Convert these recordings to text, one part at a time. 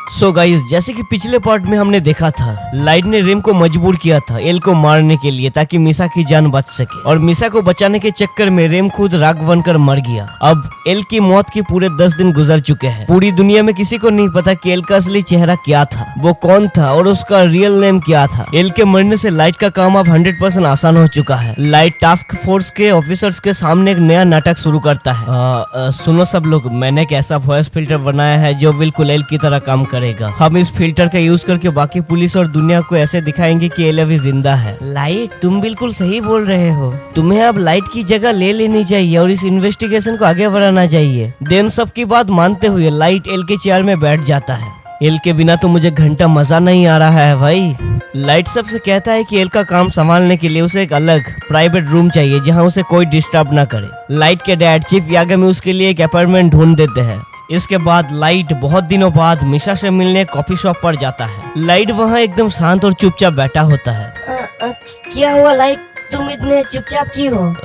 So guys, जैसे कि पिछले पार्ट में हमने देखा था, लाइट ने रेम को मजबूर किया था एल को मारने के लिए ताकि मिसा की जान बच सके, और मिसा को बचाने के चक्कर में रेम खुद राग बनकर मर गया। अब एल की मौत के पूरे 10 दिन गुजर चुके हैं। पूरी दुनिया में किसी को नहीं पता कि एल का असली चेहरा क्या था, वो कौन था और उसका रियल नेम क्या था। एल के मरने से लाइट का काम अब 100% आसान हो चुका है। लाइट टास्क फोर्स के ऑफिसर्स के सामने एक नया नाटक शुरू करता है। सुनो सब लोग, मैंने एक ऐसा वॉइस फिल्टर बनाया है जो बिल्कुल एल की तरह काम करेगा। हम इस फिल्टर का यूज करके बाकी पुलिस और दुनिया को ऐसे दिखाएंगे कि एल अभी जिंदा है। लाइट, तुम बिल्कुल सही बोल रहे हो। तुम्हें अब लाइट की जगह ले लेनी चाहिए और इस इन्वेस्टिगेशन को आगे बढ़ाना चाहिए। देन सबकी बात मानते हुए लाइट एल के चेयर में बैठ जाता है। एल के बिना तो मुझे घंटा मजा नहीं आ रहा है भाई। लाइट सबसे कहता है कि एल का काम संभालने के लिए उसे एक अलग प्राइवेट रूम चाहिए जहां उसे कोई डिस्टर्ब ना करे। लाइट के डैड चीफ यागामी उसके लिए एक अपार्टमेंट ढूंढ देते हैं। इसके बाद लाइट बहुत दिनों बाद मिसा से मिलने कॉफी शॉप पर जाता है। लाइट वहाँ एकदम शांत और चुपचाप बैठा होता है। क्या हुआ लाइट, तुम इतने चुपचाप क्यों हो?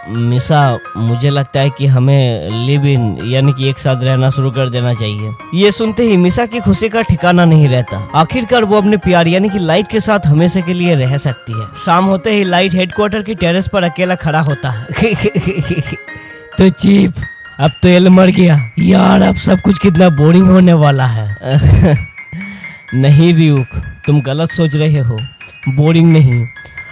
मिसा, मुझे लगता है कि हमें लिव इन यानी कि एक साथ रहना शुरू कर देना चाहिए। ये सुनते ही मिसा की खुशी का ठिकाना नहीं रहता। आखिरकार वो अपने प्यार यानी कि लाइट के साथ हमेशा के लिए रह सकती है। शाम होते ही लाइट हेडक्वार्टर की टेरेस पर अकेला खड़ा होता है। तो चीफ, अब तो एल मर गया यार, अब सब कुछ कितना बोरिंग होने वाला है। नहीं रियूक, तुम गलत सोच रहे हो। बोरिंग नहीं,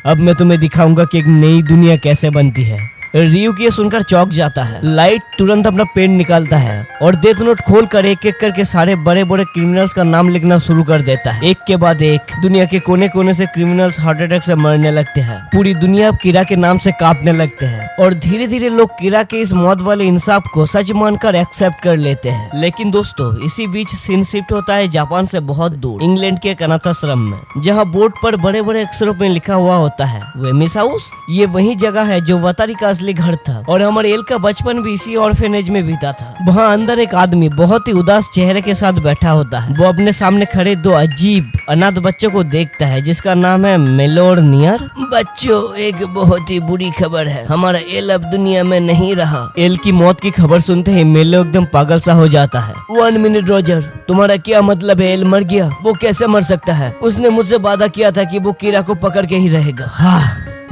अब मैं तुम्हें दिखाऊंगा कि एक नई दुनिया कैसे बनती है। रियूक ये सुनकर चौंक जाता है। लाइट तुरंत अपना पेन निकालता है और डेथ नोट खोलकर एक एक करके सारे बड़े बड़े क्रिमिनल्स का नाम लिखना शुरू कर देता है। एक के बाद एक दुनिया के कोने कोने से क्रिमिनल्स हार्ट अटैक से मरने लगते हैं। पूरी दुनिया अब कीरा के नाम से कांपने लगते हैं और धीरे धीरे लोग कीरा के इस मौत वाले इंसाफ को सच मानकर एक्सेप्ट कर लेते हैं। लेकिन दोस्तों, इसी बीच सीन शिफ्ट होता है जापान से बहुत दूर, इंग्लैंड के अनाथाश्रम में, जहाँ बोर्ड पर बड़े बड़े अक्षरों में लिखा हुआ होता है वेमिस हाउस। ये वही जगह है जो वतारी का असली घर था और हमारे एल का बचपन भी इसी ऑर्फेनेज में बीता था। वहाँ अंदर एक आदमी बहुत ही उदास चेहरे के साथ बैठा होता है। वो अपने सामने खड़े दो अजीब अनाथ बच्चों को देखता है जिसका नाम है मेलोर नियर। बच्चों, एक बहुत ही बुरी खबर है, हमारा एल अब दुनिया में नहीं रहा। एल की मौत की खबर सुनते ही मेलो एकदम पागल सा हो जाता है। 1 मिनट रॉजर, तुम्हारा क्या मतलब है? एल मर गया? वो कैसे मर सकता है? उसने मुझसे वादा किया था कि वो कीरा को पकड़ के ही रहेगा। हाँ,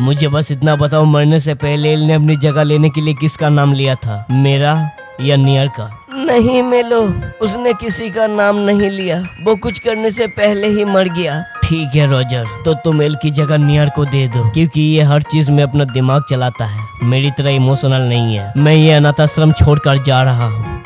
मुझे बस इतना बताओ, मरने से पहले एल ने अपनी जगह लेने के लिए किसका नाम लिया था, मेरा या नियर का? नहीं मेलो, उसने किसी का नाम नहीं लिया, वो कुछ करने से पहले ही मर गया। ठीक है रॉजर, तो तुम एल की जगह नियर को दे दो, क्योंकि ये हर चीज में अपना दिमाग चलाता है, मेरी तरह इमोशनल नहीं है। मैं ये अनाथाश्रम छोड़कर जा रहा हूँ।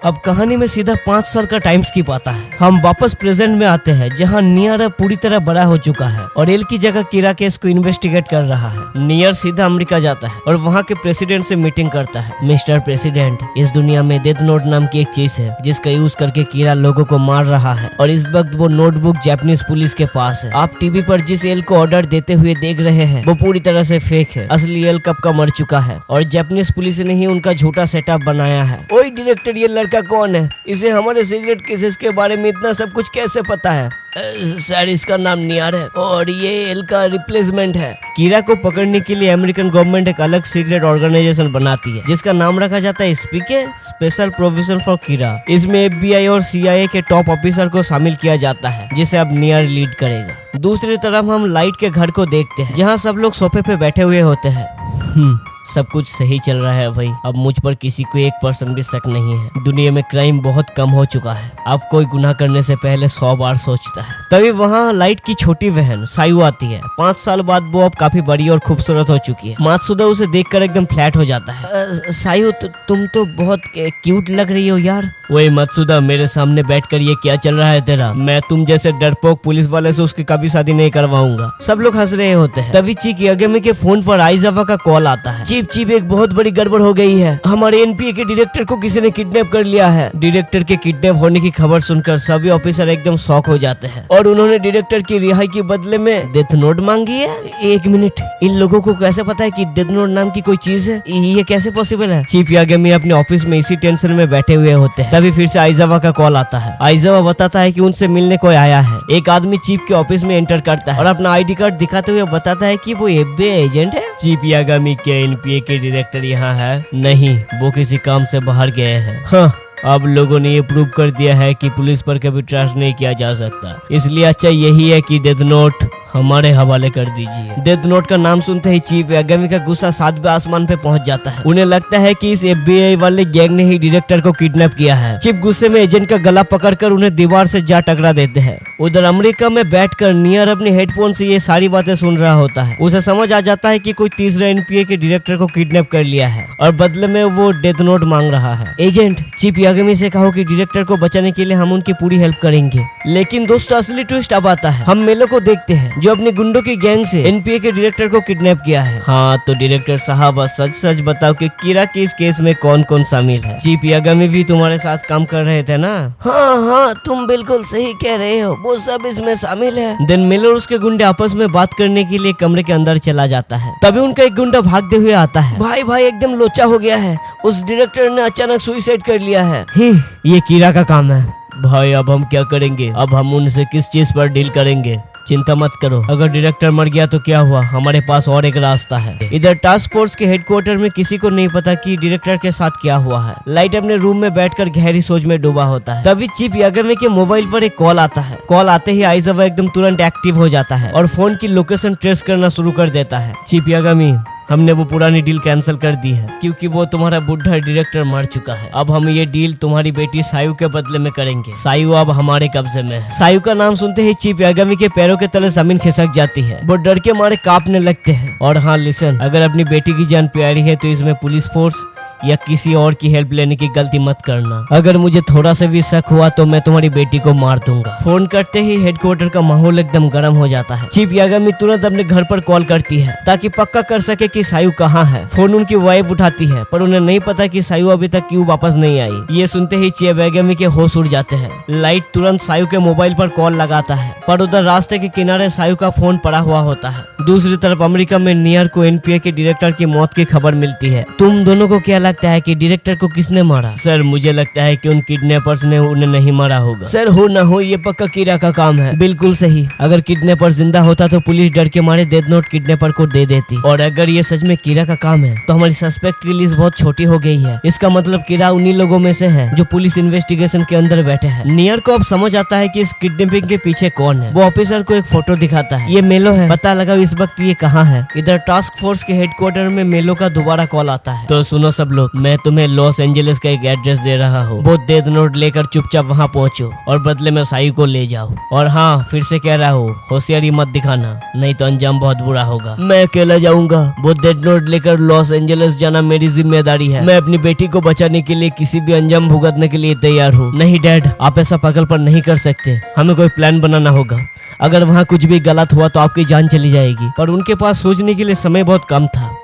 अब कहानी में सीधा 5 साल का टाइम स्किप आता है। हम वापस प्रेजेंट में आते हैं जहां नियर पूरी तरह बड़ा हो चुका है और एल की जगह कीरा केस को इन्वेस्टिगेट कर रहा है। नियर सीधा अमेरिका जाता है और वहां के प्रेसिडेंट से मीटिंग करता है। मिस्टर प्रेसिडेंट, इस दुनिया में डेथ नोट नाम की एक चीज है जिसका यूज करके कीरा लोगों को मार रहा है और इस वक्त वो नोटबुक जापानीज पुलिस के पास है। आप टीवी पर जिस एल को ऑर्डर देते हुए देख रहे हैं वो पूरी तरह से फेक है। असली एल कब का मर चुका है और जापानीज पुलिस ने ही उनका झूठा सेटअप बनाया है। ओए डायरेक्टर, ये लड़का कौन है? इसे हमारे सीक्रेट केसेस के बारे में इतना सब कुछ कैसे पता है? सर, इसका नाम नियर है और ये एल का रिप्लेसमेंट है। कीरा को पकड़ने के लिए अमेरिकन गवर्नमेंट एक अलग सीक्रेट ऑर्गेनाइजेशन बनाती है जिसका नाम रखा जाता है स्पीके, स्पेशल प्रोविजन फॉर कीरा। इसमें FBI और CIA के टॉप ऑफिसर को शामिल किया जाता है जिसे अब नियर लीड करेगा। दूसरी तरफ हम लाइट के घर को देखते हैं जहाँ सब लोग सोफे पे बैठे हुए होते हैं। सब कुछ सही चल रहा है भाई, अब मुझ पर किसी को 1% भी शक नहीं है। दुनिया में क्राइम बहुत कम हो चुका है, अब कोई गुनाह करने से पहले 100 बार सोचता है। तभी वहाँ लाइट की छोटी बहन सायु आती है। 5 साल बाद वो अब काफी बड़ी और खूबसूरत हो चुकी है। मात्सुदा उसे देखकर एकदम फ्लैट हो जाता है। सायु, तुम तो बहुत क्यूट लग रही हो यार। वही मात्सुदा, मेरे सामने बैठकर ये क्या चल रहा है तेरा? मैं तुम जैसे डरपोक पुलिस वाले से उसकी कभी शादी नहीं करवाऊंगा। सब लोग हंस रहे होते हैं। तभी चीफ यागामी के फोन पर आइजावा का कॉल आता है। चीफ, एक बहुत बड़ी गड़बड़ हो गई है। हमारे NPA के डायरेक्टर को किसी ने किडनैप कर लिया है। डायरेक्टर के किडनैप होने की खबर सुनकर सभी ऑफिसर एकदम शॉक हो जाते हैं और उन्होंने डायरेक्टर की रिहाई के बदले में डेथ नोट मांगी है। 1 मिनट, इन लोगों को कैसे पता है कि डेथ नोट नाम की कोई चीज है? ये कैसे पॉसिबल है? चीफ यागामी अपने ऑफिस में इसी टेंशन में बैठे हुए होते हैं। तभी फिर से आइजावा का कॉल आता है। आइजावा बताता है कि उनसे मिलने कोई आया है। एक आदमी चीफ के ऑफिस में एंटर करता है और अपना ID कार्ड दिखाते हुए बताता है कि वो FBI एजेंट है। चीफ यागामी, क्या NPA के डायरेक्टर यहाँ है? नहीं, वो किसी काम से बाहर गए हैं। हाँ, अब लोगों ने ये प्रूव कर दिया है कि पुलिस पर कभी ट्रस्ट नहीं किया जा सकता, इसलिए अच्छा यही है कि डेथ नोट हमारे हवाले कर दीजिए। डेथ नोट का नाम सुनते ही चीफ यागामी का गुस्सा 7वें आसमान पे पहुंच जाता है। उन्हें लगता है कि इस FBI वाले गैंग ने ही डायरेक्टर को किडनैप किया है। चीफ गुस्से में एजेंट का गला पकड़कर उन्हें दीवार से जा टकरा देते हैं। उधर अमेरिका में बैठकर नियर अपने हेडफोन से ये सारी बातें सुन रहा होता है। उसे समझ आ जाता है कि कोई तीसरा NPA के डायरेक्टर को किडनैप कर लिया है और बदले में वो डेथ नोट मांग रहा है। एजेंट, चीफ यागामी से कहो कि डायरेक्टर को बचाने के लिए हम उनकी पूरी हेल्प करेंगे। लेकिन दोस्तों असली ट्विस्ट अब आता है। हम मेलो को देखते हैं जो अपने गुंडों की गैंग से NPA के डायरेक्टर को किडनैप किया है। हाँ तो डायरेक्टर साहब सच सच बताओ कि कीरा के इस केस में कौन कौन शामिल है? चीफ यागामी भी तुम्हारे साथ काम कर रहे थे ना? हाँ हाँ, तुम बिल्कुल सही कह रहे हो, वो सब इसमें शामिल है। देन मिलर उसके गुंडे आपस में बात करने के लिए कमरे के अंदर चला जाता है। तभी उनका एक गुंडा भागते हुए आता है। भाई एकदम लोचा हो गया है, उस डायरेक्टर ने अचानक सुसाइड कर लिया है। ये कीरा का काम है। भाई अब हम क्या करेंगे? अब हम उनसे किस चीज पर डील करेंगे? चिंता मत करो, अगर डायरेक्टर मर गया तो क्या हुआ, हमारे पास और एक रास्ता है। इधर टास्क फोर्स के हेडक्वार्टर में किसी को नहीं पता कि डायरेक्टर के साथ क्या हुआ है। लाइट अपने रूम में बैठकर गहरी सोच में डूबा होता है। तभी चीफ यागामी के मोबाइल पर एक कॉल आता है। कॉल आते ही आइजावा एकदम तुरंत एक्टिव हो जाता है और फोन की लोकेशन ट्रेस करना शुरू कर देता है। चीफ यागामी, हमने वो पुरानी डील कैंसिल कर दी है क्योंकि वो तुम्हारा बुढ़ा डायरेक्टर मर चुका है। अब हम ये डील तुम्हारी बेटी सायु के बदले में करेंगे। सायु अब हमारे कब्जे में है। सायु का नाम सुनते ही चीफ यागामी के पैरों के तले जमीन खिसक जाती है। वो डर के मारे कांपने लगते हैं। और हाँ लिसन, अगर अपनी बेटी की जान प्यारी है तो इसमें पुलिस फोर्स या किसी और की हेल्प लेने की गलती मत करना। अगर मुझे थोड़ा सा भी शक हुआ तो मैं तुम्हारी बेटी को मार दूंगा। फोन करते ही हेडक्वार्टर का माहौल एकदम गर्म हो जाता है। चीफ यागामी तुरंत अपने घर पर कॉल करती है ताकि पक्का कर सके कि सायु कहाँ है। फोन उनकी वाइफ उठाती है पर उन्हें नहीं पता कि सायु अभी तक क्यों वापस नहीं आई। ये सुनते ही चीफ यागामी के होश उड़ जाते हैं। लाइट तुरंत सायु के मोबाइल पर कॉल लगाता है पर उधर रास्ते के किनारे सायु का फोन पड़ा हुआ होता है। दूसरी तरफ अमेरिका में नियर को NPA के डायरेक्टर की मौत की खबर मिलती है। तुम दोनों को क्या लगता है कि डायरेक्टर को किसने मारा? सर मुझे लगता है कि उन किडनैपर्स ने उन्हें नहीं मारा होगा। सर हो ना हो ये पक्का कीरा का काम है। बिल्कुल सही, अगर किडनैपर जिंदा होता तो पुलिस डर के मारे डेथ नोट किडनैपर को दे देती। और अगर ये सच में कीरा का काम है तो हमारी सस्पेक्ट की लिस्ट बहुत छोटी हो गई है। इसका मतलब कीरा उन्हीं लोगों में से है जो पुलिस इन्वेस्टिगेशन के अंदर बैठे हैं। नियर को अब समझ आता है कि इस किडनैपिंग के पीछे कौन है। वो ऑफिसर को एक फोटो दिखाता है। ये मेलो है, पता लगाओ इस वक्त ये कहाँ है। इधर टास्क फोर्स के हेडक्वार्टर में मेलो का दोबारा कॉल आता है। तो सुनो सब लोग, मैं तुम्हें लॉस एंजलिस का एक एड्रेस दे रहा हूँ। वो डेथ नोट लेकर चुपचाप वहाँ पहुँचो और बदले में सायु को ले जाओ। और हाँ फिर से कह रहा हूँ, होशियारी मत दिखाना, नहीं तो अंजाम बहुत बुरा होगा। मैं अकेला जाऊंगा। वो डेथ नोट लेकर लॉस एंजलिस जाना मेरी जिम्मेदारी है। मैं अपनी बेटी को बचाने के लिए किसी भी अंजाम भुगतने के लिए तैयार हूँ। नहीं डैड, आप ऐसा पागलपन नहीं कर सकते। हमें कोई प्लान बनाना होगा। अगर वहाँ कुछ भी गलत हुआ तो आपकी जान चली जाएगी। पर उनके पास सोचने के लिए समय बहुत कम था।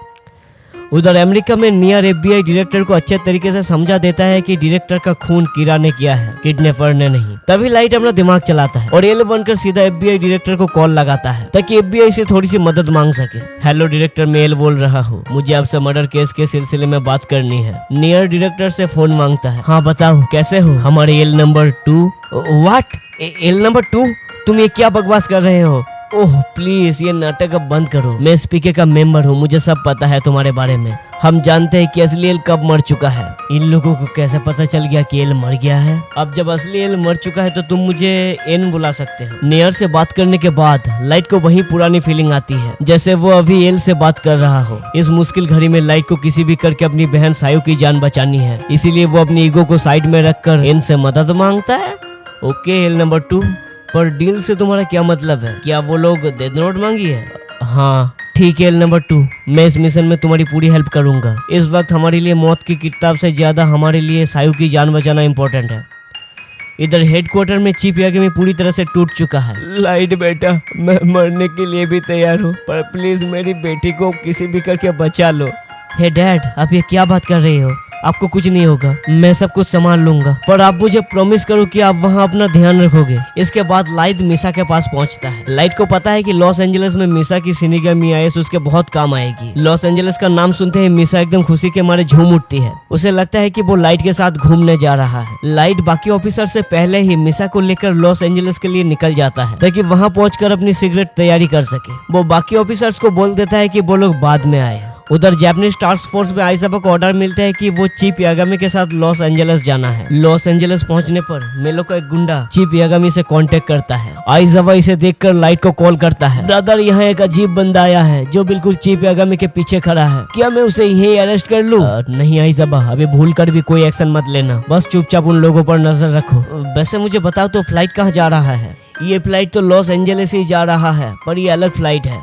उधर अमेरिका में नियर FBI डायरेक्टर को अच्छे तरीके से समझा देता है कि डायरेक्टर का खून कीरा ने किया है, किडनैपर ने नहीं। तभी लाइट अपना दिमाग चलाता है और एल बनकर सीधा FBI डायरेक्टर को कॉल लगाता है ताकि FBI से थोड़ी सी मदद मांग सके। हेलो डायरेक्टर, मैं एल बोल रहा हूँ। मुझे आपसे मर्डर केस के सिलसिले में बात करनी है। नियर डायरेक्टर से फोन मांगता है। हाँ बताओ कैसे हो? हमारे L number 2। What? L number 2? तुम ये क्या बकवास कर रहे हो? ओह प्लीज ये नाटक अब बंद करो। मैं SPK का मेंबर हूँ, मुझे सब पता है तुम्हारे बारे में। हम जानते हैं कि असली एल कब मर चुका है। इन लोगों को कैसे पता चल गया कि एल मर गया है? अब जब असली एल मर चुका है तो तुम मुझे एन बुला सकते हो। नियर से बात करने के बाद लाइट को वही पुरानी फीलिंग आती है जैसे वो अभी एल से बात कर रहा हो। इस मुश्किल घड़ी में लाइट को किसी भी करके अपनी बहन सायु की जान बचानी है, इसीलिए वो अपनी ईगो को साइड में रखकर एन से मदद मांगता है। ओके एल नंबर 2, पर डील से तुम्हारा क्या मतलब है? क्या वो लोग डेथ नोट मांगी है? हाँ ठीक है एल नंबर 2, मैं इस मिशन में तुम्हारी पूरी हेल्प करूंगा। इस वक्त हमारे लिए मौत की किताब से ज्यादा हमारे लिए सायु की जान बचाना इम्पोर्टेंट है। इधर हेडक्वार्टर में चीफ यागामी पूरी तरह से टूट चुका है। लाइट बेटा, मैं मरने के लिए भी तैयार हूँ, पर प्लीज मेरी बेटी को किसी भी करके बचा लो। हे डैड, आप ये क्या बात कर रहे हो? आपको कुछ नहीं होगा, मैं सब कुछ संभाल लूंगा, पर आप मुझे प्रॉमिस करो कि आप वहाँ अपना ध्यान रखोगे। इसके बाद लाइट मिसा के पास पहुँचता है। लाइट को पता है कि लॉस एंजलिस में मिसा की शिनिगामी आईएएस उसके बहुत काम आएगी। लॉस एंजलिस का नाम सुनते ही मिसा एकदम खुशी के मारे झूम उठती है। उसे लगता है कि वो लाइट के साथ घूमने जा रहा है। लाइट बाकी ऑफिसर से पहले ही मिसा को लेकर लॉस एंजलिस के लिए निकल जाता है ताकि वहाँ पहुँचकर अपनी सिगरेट तैयारी कर सके। वो बाकी ऑफिसर्स को बोल देता है कि वो लोग बाद में आए। उधर जापानीज टास्क फोर्स में आइजाबा को ऑर्डर मिलता है कि वो चीफ यागामी के साथ लॉस एंजलिस जाना है। लॉस एंजलिस पहुंचने पर मेलो का एक गुंडा चीफ यागामी से कांटेक्ट करता है। आइजाबा इसे देखकर लाइट को कॉल करता है। ब्रदर, यहाँ एक अजीब बंदा आया है जो बिल्कुल चीफ यागामी के पीछे खड़ा है, क्या मैं उसे यही अरेस्ट कर लूं? नहीं आइजाबा, अभी भूल कर भी कोई एक्शन मत लेना, बस चुपचाप उन लोगों पर नजर रखो। वैसे मुझे बताओ तो फ्लाइट कहाँ जा रहा है? ये फ्लाइट तो लॉस एंजलिस ही जा रहा है, पर ये अलग फ्लाइट है।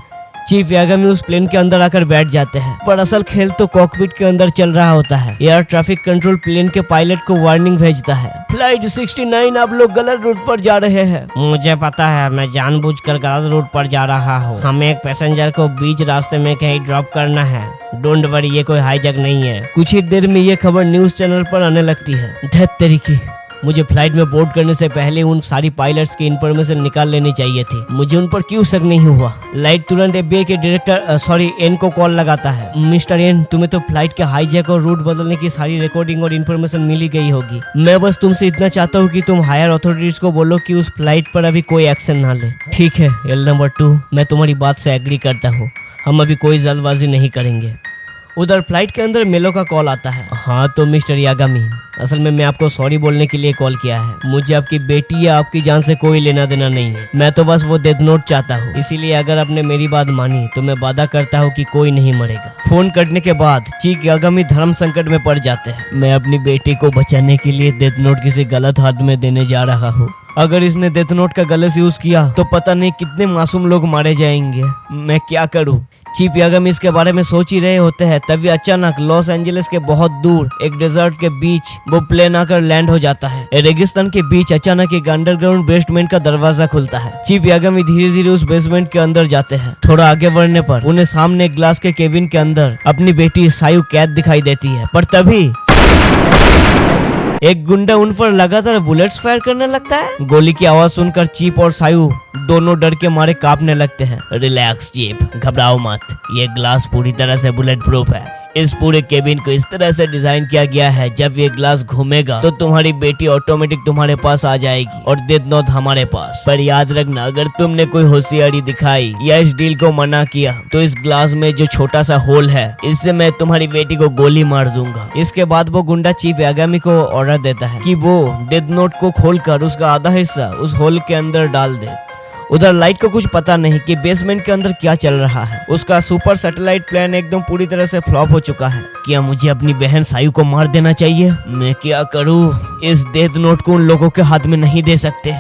चीफ यागामी उस प्लेन के अंदर आकर बैठ जाते हैं, पर असल खेल तो कॉकपिट के अंदर चल रहा होता है। एयर ट्रैफिक कंट्रोल प्लेन के पायलट को वार्निंग भेजता है, फ्लाइट 69 आप लोग गलत रूट पर जा रहे हैं। मुझे पता है, मैं जानबूझकर गलत रूट पर जा रहा हूँ। हमें एक पैसेंजर को बीच रास्ते में कहीं ड्रॉप करना है। डोंट वरी, ये कोई हाईजैक नहीं है। कुछ ही देर में ये खबर न्यूज चैनल पर आने लगती है। धत तरीके, मुझे फ्लाइट में बोर्ड करने से पहले उन सारी पायलट्स की इन्फॉर्मेशन निकाल लेनी चाहिए थी। मुझे उन पर क्यों शक नहीं हुआ? लाइट तुरंत FBI के डायरेक्टर एन को कॉल लगाता है। मिस्टर एन, तुम्हें तो फ्लाइट के हाईजैक और रूट बदलने की सारी रिकॉर्डिंग और इन्फॉर्मेशन मिली गई होगी। मैं बस तुमसे इतना चाहता हूँ कि तुम हायर अथॉरिटीज को बोलो कि उस फ्लाइट पर अभी कोई एक्शन ना ले। ठीक है एल नंबर 2, मैं तुम्हारी बात से एग्री करता हूँ। हम अभी कोई जल्दबाजी नहीं करेंगे। उधर फ्लाइट के अंदर मेलो का कॉल आता है। हाँ तो मिस्टर यागामी, असल में मैं आपको सॉरी बोलने के लिए कॉल किया है। मुझे आपकी बेटी या आपकी जान से कोई लेना देना नहीं है। मैं तो बस वो डेथ नोट चाहता हूँ, इसीलिए अगर आपने मेरी बात मानी तो मैं वादा करता हूँ कि कोई नहीं मरेगा। फोन कटने के बाद चीफ यागामी धर्म संकट में पड़ जाते हैं। मैं अपनी बेटी को बचाने के लिए डेथ नोट किसी गलत हाथ में देने जा रहा हूँ। अगर इसने डेथ नोट का गलत यूज किया तो पता नहीं कितने मासूम लोग मारे जाएंगे। मैं क्या करूँ? चीफ यागामी इसके बारे में सोच ही रहे होते हैं, तभी अचानक लॉस एंजलिस के बहुत दूर एक डेजर्ट के बीच वो प्लेन आकर लैंड हो जाता है। रेगिस्तान के बीच अचानक एक अंडरग्राउंड बेसमेंट का दरवाजा खुलता है। चीफ यागामी धीरे धीरे उस बेसमेंट के अंदर जाते हैं। थोड़ा आगे बढ़ने पर उन्हें सामने एक ग्लास के केबिन के अंदर अपनी बेटी सायु कैद दिखाई देती है, पर तभी एक गुंडा उन पर लगातार बुलेट्स फायर करने लगता है। गोली की आवाज सुनकर चीप और सायु दोनों डर के मारे कांपने लगते हैं। रिलैक्स चीप, घबराओ मत, ये ग्लास पूरी तरह से बुलेट प्रूफ है। इस पूरे केबिन को इस तरह से डिजाइन किया गया है, जब ये ग्लास घूमेगा तो तुम्हारी बेटी ऑटोमेटिक तुम्हारे पास आ जाएगी और डेथ नोट हमारे पास। पर याद रखना, अगर तुमने कोई होशियारी दिखाई या इस डील को मना किया तो इस ग्लास में जो छोटा सा होल है, इससे मैं तुम्हारी बेटी को गोली मार दूंगा। इसके बाद वो गुंडा चीफ यागामी को ऑर्डर देता है कि वो डेथ नोट को खोलकर उसका आधा हिस्सा उस होल के अंदर डाल दे। उधर लाइट को कुछ पता नहीं कि बेसमेंट के अंदर क्या चल रहा है। उसका सुपर सैटेलाइट प्लान एकदम पूरी तरह से फ्लॉप हो चुका है। क्या मुझे अपनी बहन सायु को मार देना चाहिए? मैं क्या करूं? इस डेथ नोट को उन लोगों के हाथ में नहीं दे सकते।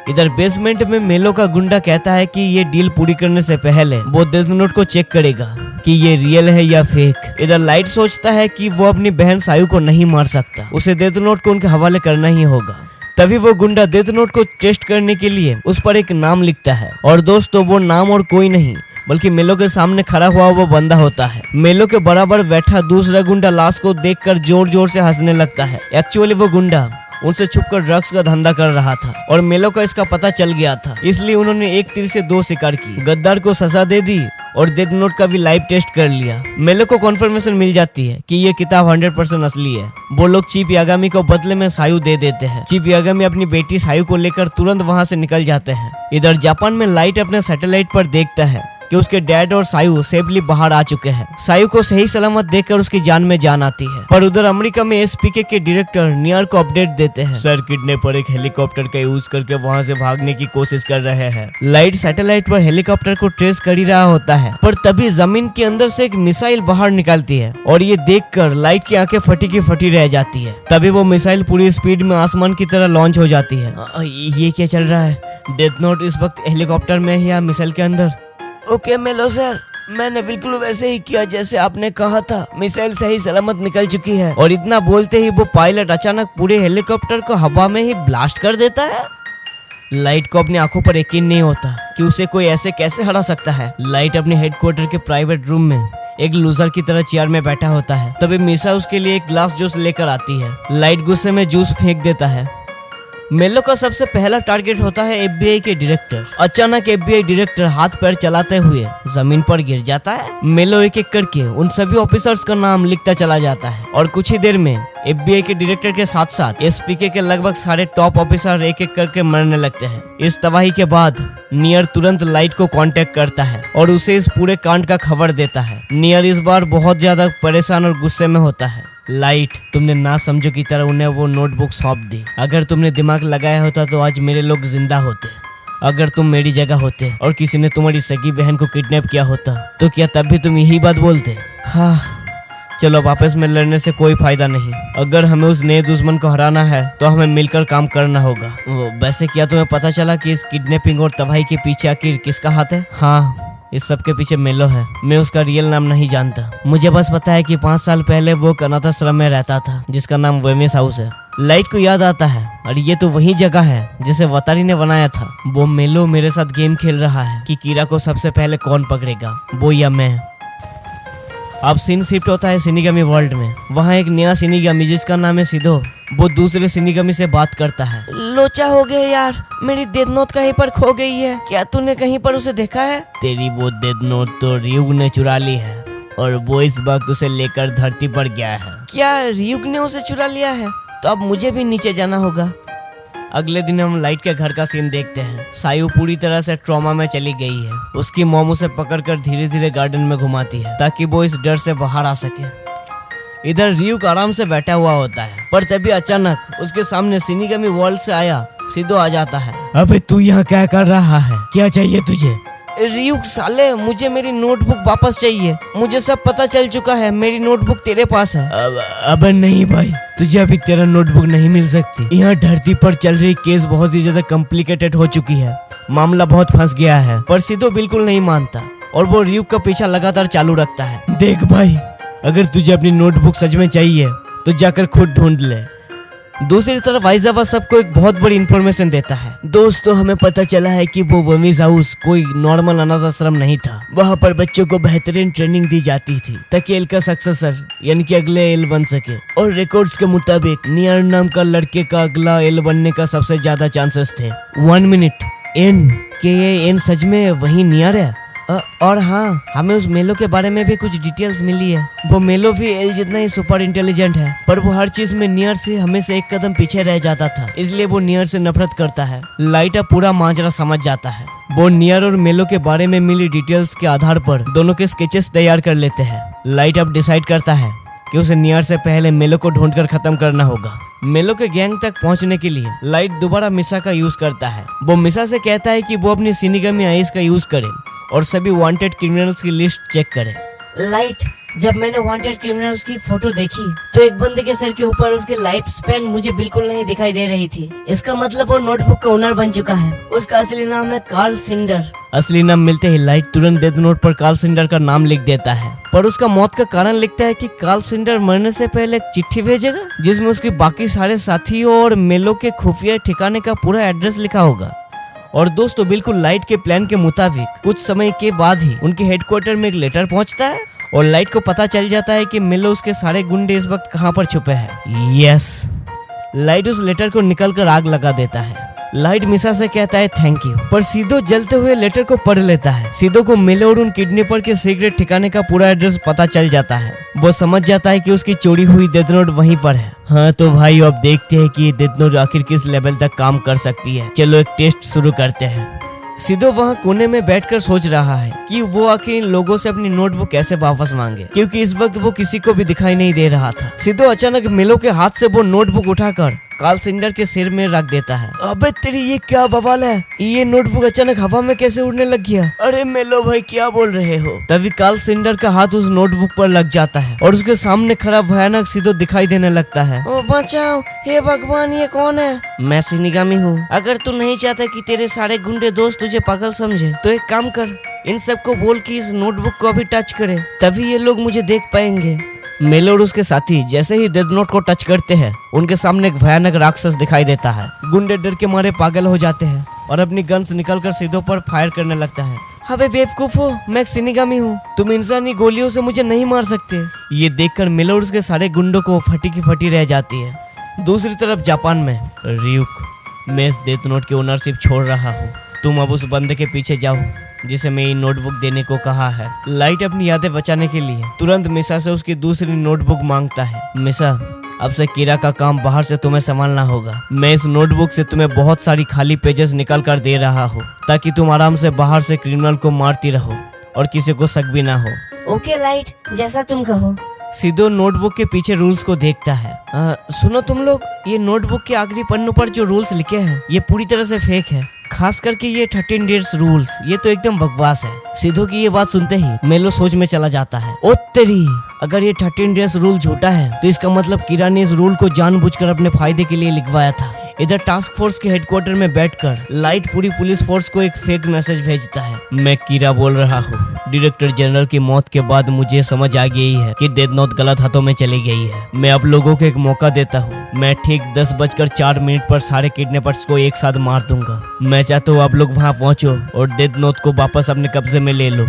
इधर बेसमेंट में मेलो का गुंडा कहता है कि ये डील पूरी करने से पहले वो डेथ नोट को चेक करेगा कि ये रियल है या फेक। इधर लाइट सोचता है कि वो अपनी बहन सायु को नहीं मार सकता, उसे डेथ नोट को उनके हवाले करना ही होगा। तभी वो गुंडा डेथ नोट को टेस्ट करने के लिए उस पर एक नाम लिखता है, और दोस्तों वो नाम और कोई नहीं बल्कि मेलो के सामने खड़ा हुआ वो बंदा होता है। मेलो के बराबर बैठा दूसरा गुंडा लाश को देखकर जोर जोर से हंसने लगता है। एक्चुअली वो गुंडा उनसे छुपकर ड्रग्स का धंधा कर रहा था और मेलो का इसका पता चल गया था, इसलिए उन्होंने एक तीर से दो शिकार की। गद्दार को सजा दे दी और डेथ नोट का भी लाइव टेस्ट कर लिया। मेलो को कॉन्फर्मेशन मिल जाती है कि ये किताब 100% असली है। वो लोग चीफ यागामी को बदले में सायु दे देते हैं। चीफ यागामी अपनी बेटी सायु को लेकर तुरंत वहाँ से निकल जाते हैं। इधर जापान में लाइट अपने सैटेलाइट पर देखता है कि उसके डैड और सायु सेफली बाहर आ चुके हैं। सायु को सही सलामत देखकर उसकी जान में जान आती है। पर उधर अमेरिका में SPK के डायरेक्टर नियर को अपडेट देते हैं, सर किडनैपर एक हेलीकॉप्टर का यूज करके वहां से भागने की कोशिश कर रहे हैं। लाइट सैटेलाइट पर हेलीकॉप्टर को ट्रेस कर ही रहा होता है, पर तभी जमीन के अंदर से एक मिसाइल बाहर निकलती है और ये देखकर लाइट की आंखें फटी की फटी रह जाती है। तभी वो मिसाइल पूरी स्पीड में आसमान की तरह लॉन्च हो जाती है। ये क्या चल रहा है? डेथ नोट इस वक्त हेलीकॉप्टर में है या मिसाइल के अंदर? ओके मेलो सर, मैंने बिल्कुल वैसे ही किया जैसे आपने कहा था। मिसाइल सही सलामत निकल चुकी है। और इतना बोलते ही वो पायलट अचानक पूरे हेलीकॉप्टर को हवा में ही ब्लास्ट कर देता है। लाइट को अपनी आंखों पर यकीन नहीं होता कि उसे कोई ऐसे कैसे हरा सकता है। लाइट अपने हेडक्वार्टर के प्राइवेट रूम में एक लूजर की तरह चेयर में बैठा होता है। तभी मिसा उसके लिए एक ग्लास जूस लेकर आती है। लाइट गुस्से में जूस फेंक देता है मेलो का सबसे पहला टारगेट होता है FBI के डायरेक्टर। अचानक FBI डायरेक्टर हाथ पैर चलाते हुए जमीन पर गिर जाता है। मेलो एक एक करके उन सभी ऑफिसर्स का नाम लिखता चला जाता है और कुछ ही देर में FBI के डायरेक्टर के साथ साथ SPK के लगभग सारे टॉप ऑफिसर एक एक करके मरने लगते हैं। इस तबाही के बाद नियर तुरंत लाइट को कांटेक्ट करता है और उसे इस पूरे कांड का खबर देता है। नियर इस बार बहुत ज्यादा परेशान और गुस्से में होता है। लाइट, तुमने ना समझो की तरह उन्हें वो नोटबुक सौंप दी। अगर तुमने दिमाग लगाया होता तो आज मेरे लोग जिंदा होते। अगर तुम मेरी जगह होते और किसी ने तुम्हारी सगी बहन को किडनैप किया होता तो क्या तब भी तुम यही बात बोलते? हाँ, चलो वापस में लड़ने से कोई फायदा नहीं। अगर हमें उस नए दुश्मन को हराना है तो हमें मिलकर काम करना होगा। वैसे क्या तुम्हें पता चला कि इस किडनैपिंग और तबाही के पीछे आखिर किसका हाथ है? हाँ, इस सब के पीछे मेलो है। मैं उसका रियल नाम नहीं जानता। मुझे बस पता है कि 5 साल पहले वो अनाथाश्रम में रहता था जिसका नाम वेमिस हाउस है। लाइट को याद आता है और ये तो वही जगह है जिसे वतारी ने बनाया था। वो मेलो मेरे साथ गेम खेल रहा है कि कीरा को सबसे पहले कौन पकड़ेगा, वो या मैं। अब सीन शिफ्ट होता है सिनिगामी वर्ल्ड में। वहाँ एक नया सिनिगामी जिसका नाम है सिदो, वो दूसरे सिनिगामी से बात करता है। लोचा हो गया यार, मेरी डेथ नोट कहीं पर खो गई है। क्या तूने कहीं पर उसे देखा है? तेरी वो डेथ नोट तो रियुग ने चुरा ली है और वो इस वक्त उसे लेकर धरती पर गया है। क्या रियुग ने उसे चुरा लिया है? तो अब मुझे भी नीचे जाना होगा। अगले दिन हम लाइट के घर का सीन देखते हैं। सायु पूरी तरह से ट्रॉमा में चली गई है। उसकी मॉम उसे पकड़कर धीरे धीरे गार्डन में घुमाती है ताकि वो इस डर से बाहर आ सके। इधर रियुक आराम से बैठा हुआ होता है, पर तभी अचानक उसके सामने सिनिगामी वर्ल्ड से आया सिदो आ जाता है। अबे तू यहाँ क्या कर रहा है? क्या चाहिए तुझे? रियुक साले, मुझे मेरी नोटबुक वापस चाहिए। मुझे सब पता चल चुका है, मेरी नोटबुक तेरे पास है। अब नहीं भाई, तुझे अभी तेरा नोटबुक नहीं मिल सकती। यहाँ धरती पर चल रही केस बहुत ही ज्यादा कॉम्प्लिकेटेड हो चुकी है। मामला बहुत फंस गया है। पर सिदो बिल्कुल नहीं मानता और वो रियुक का पीछा लगातार चालू रखता है। देख भाई, अगर तुझे अपनी नोटबुक सच में चाहिए तो जाकर खुद ढूंढ ले। दूसरी तरफ आइजावा सबको एक बहुत बड़ी इंफॉर्मेशन देता है। दोस्तों, हमें पता चला है कि वो वेमिस हाउस कोई नॉर्मल अनाथ आश्रम नहीं था। वहाँ पर बच्चों को बेहतरीन ट्रेनिंग दी जाती थी ताकि एल का सक्सेसर यानी कि अगले एल बन सके। और रिकॉर्ड्स के मुताबिक नियर नाम का लड़के का अगला एल बनने का सबसे ज्यादा चांसेस थे। 1 मिनट, एन के ये एन सच में वही नियर है? और हाँ, हमें उस मेलो के बारे में भी कुछ डिटेल्स मिली है। वो मेलो भी एल जितना ही सुपर इंटेलिजेंट है, पर वो हर चीज में नियर से हमेशा एक कदम पीछे रह जाता था, इसलिए वो नियर से नफरत करता है। लाइट अब पूरा माजरा समझ जाता है। वो नियर और मेलो के बारे में मिली डिटेल्स के आधार पर दोनों के स्केचेस तैयार कर लेते हैं। लाइट अब डिसाइड करता है कि उसे नियर से पहले मेलो को ढूंढकर खत्म करना होगा। मेलो के गैंग तक पहुंचने के लिए लाइट दोबारा मिसा का यूज करता है। वो मिसा से कहता है कि वो अपनी सिनिगामी आइस का यूज करे और सभी वांटेड क्रिमिनल्स की लिस्ट चेक करे। लाइट, जब मैंने वांटेड क्रिमिनल्स की फोटो देखी तो एक बंदे के सर के ऊपर उसके लाइफ स्पैन मुझे बिल्कुल नहीं दिखाई दे रही थी। इसका मतलब वो नोटबुक का ओनर बन चुका है। उसका असली नाम है कार्ल सिंडर। असली नाम मिलते ही लाइट तुरंत डेथ नोट पर कार्ल सिंडर का नाम लिख देता है, पर उसका मौत का कारण लिखता है कि कार्ल सिंडर मरने से पहले एक चिट्ठी भेजेगा जिसमें उसके बाकी सारे साथियों और मेलो के खुफिया ठिकाने का पूरा एड्रेस लिखा होगा। और दोस्तों, बिल्कुल लाइट के प्लान के मुताबिक कुछ समय के बाद ही उनके हेडक्वार्टर में एक लेटर पहुंचता है और लाइट को पता चल जाता है कि मेलो उसके सारे गुंडे इस वक्त कहां पर छुपे हैं। यस, लाइट उस लेटर को निकलकर आग लगा देता है। लाइट मिसा से कहता है थैंक यू, पर सिदो जलते हुए लेटर को पढ़ लेता है। सिदो को मेलो और उन किडनैपर के सीक्रेट ठिकाने का पूरा एड्रेस पता चल जाता है। वो समझ जाता है कि उसकी चोरी हुई डेथ नोट वहीं पर है। हाँ तो भाई, अब देखते हैं कि डेथ नोट आखिर किस लेवल तक काम कर सकती है। चलो एक टेस्ट शुरू करते हैं। सिदो वहाँ कोने में बैठकर सोच रहा है कि वो आखिर इन लोगों से अपनी नोटबुक कैसे वापस मांगे, क्योंकि इस वक्त वो किसी को भी दिखाई नहीं दे रहा था। सिदो अचानक मेलो के हाथ से वो नोटबुक उठाकर कार्ल सिंडर के सिर में रख देता है। अबे तेरी ये क्या बवाल है? ये नोटबुक अचानक हवा में कैसे उड़ने लग गया? अरे मेलो भाई, क्या बोल रहे हो? तभी कार्ल सिंडर का हाथ उस नोटबुक पर लग जाता है और उसके सामने खड़ा भयानक सिदो दिखाई देने लगता है। ओ बचाओ, हे भगवान, ये कौन है? मैं सिनिगामी हूँ। अगर तू नहीं चाहता कि तेरे सारे गुंडे दोस्त तुझे पागल समझे तो एक काम कर, इन सबको बोल कि इस नोटबुक को अभी टच करे, तभी ये लोग मुझे देख पाएंगे। मेलो और उसके साथी जैसे ही डेथ नोट को टच करते हैं, उनके सामने एक भयानक राक्षस दिखाई देता है। गुंडे डर के मारे पागल हो जाते हैं और अपनी गन्स निकालकर सिदो पर फायर करने लगता है। अबे बेवकूफो, मैं सिनिगामी हूँ, तुम इंसानी गोलियों से मुझे नहीं मार सकते। ये देखकर मेलो और उसके सारे गुंडों को फटी की फटी रह जाती है। दूसरी तरफ जापान में रियुक मैं इस डेथ नोट की ओनरशिप छोड़ रहा हूँ। तुम अब उस बंदे के पीछे जाओ जिसे मैं ये नोटबुक देने को कहा है। लाइट अपनी यादें बचाने के लिए तुरंत मिसा से उसकी दूसरी नोटबुक मांगता है। मिसा, अब से कीरा का काम बाहर से तुम्हें संभालना होगा। मैं इस नोटबुक से तुम्हें बहुत सारी खाली पेजेस निकाल कर दे रहा हूँ ताकि तुम आराम से बाहर से क्रिमिनल को मारती रहो और किसी को शक भी ना हो। ओके लाइट, जैसा तुम कहो। सिद्धू नोटबुक के पीछे रूल्स को देखता है। सुनो तुम लोग, ये नोटबुक के आखिरी पन्नों पर जो रूल्स लिखे हैं ये पूरी तरह से फेक है। खास करके ये 13 डेज रूल्स, ये तो एकदम बकवास है। सिद्धू की ये बात सुनते ही मेलो सोच में चला जाता है। ओ तेरी, अगर ये 13 डेज रूल झूठा है तो इसका मतलब कीरा ने इस रूल को जानबूझकर अपने फायदे के लिए लिखवाया था। इधर टास्क फोर्स के हेडक्वार्टर में बैठकर लाइट पूरी पुलिस फोर्स को एक फेक मैसेज भेजता है। मैं कीरा बोल रहा हूँ। डायरेक्टर जनरल की मौत के बाद मुझे समझ आ गई है कि डेथ नोट गलत हाथों में चली गई है। मैं आप लोगों को एक मौका देता हूँ। मैं ठीक 10:04 पर सारे किडनैपर्स को एक साथ मार दूंगा। मैं चाहता हूँ आप लोग वहाँ पहुँचो और डेथ नोट को वापस अपने कब्जे में ले लो।